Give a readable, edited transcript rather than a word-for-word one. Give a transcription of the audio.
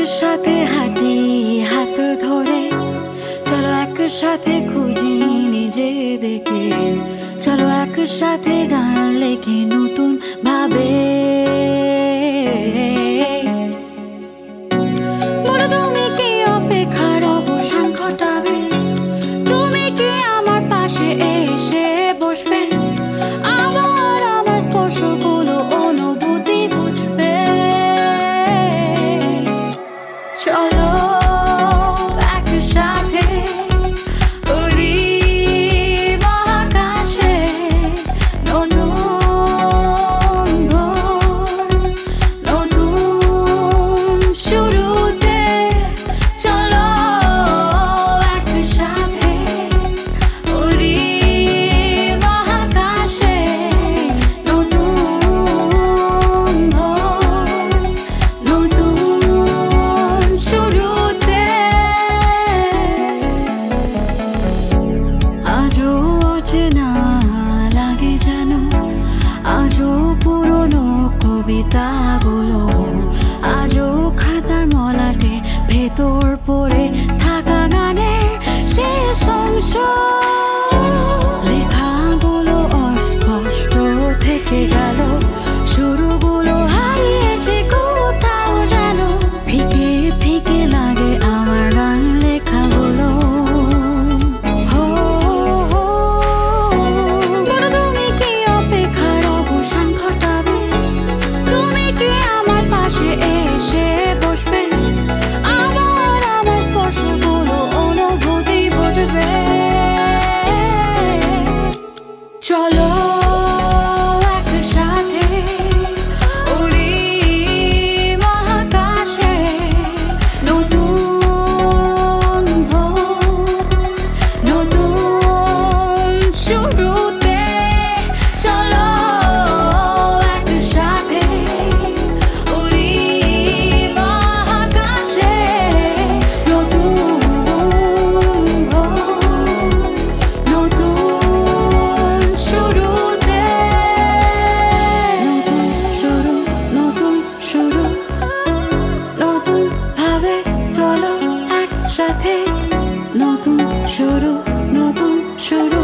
একসাথে হাঁটি হাত ধরে, চলো একসাথে খুঁজি নিজেদেরকে, চলো একসাথে গান লেখি নতুন ভাবে। তুমি কি অপেক্ষার অবসান ঘটাবে? তুমি কি আমার পাশে এসে বসবে? আমার স্পর্শগুলো অনুভূতি বুঝবে। চলো একসাথে উড়ি মহাকাশে, নতুন ভোর, নতুন শুরুতে। চলো একসাথে উড়ি মহাকাশে, নতুন ভোর, নতুন শুরুতে। আজও অচেনা লাগে যেন, আজও পুরনো কবিতাগুলো, আজও খাতার মলাটে ভেতর পড়ে থাকা গানের শেষ অংশ। লেখাগুলো অস্পষ্ট থেকে গেল, শুরুগুলো হারিয়েছে কোথাও যেন। ফিকে ফিকে লাগে আমার গান লেখাগুলো। তুমি কি অপেক্ষার অবসান ঘটাবে? তুমি কি আমার পাশে এসে বসবে? আমার স্পর্শগুলো অনুভূতি বুঝবে। চলো একসাথে উড়ি মহাকাশে, নতুন ভোর, নতুন শুরুতে। চলো একসাথে উড়ি মহাকাশে, নতুন ভোর, নতুন শুরুতে। নতুন শুরু, নতুন শুরু, নতুন ভাবে। চলো একসাথে, নতুন শুরু, নতুন শুরু।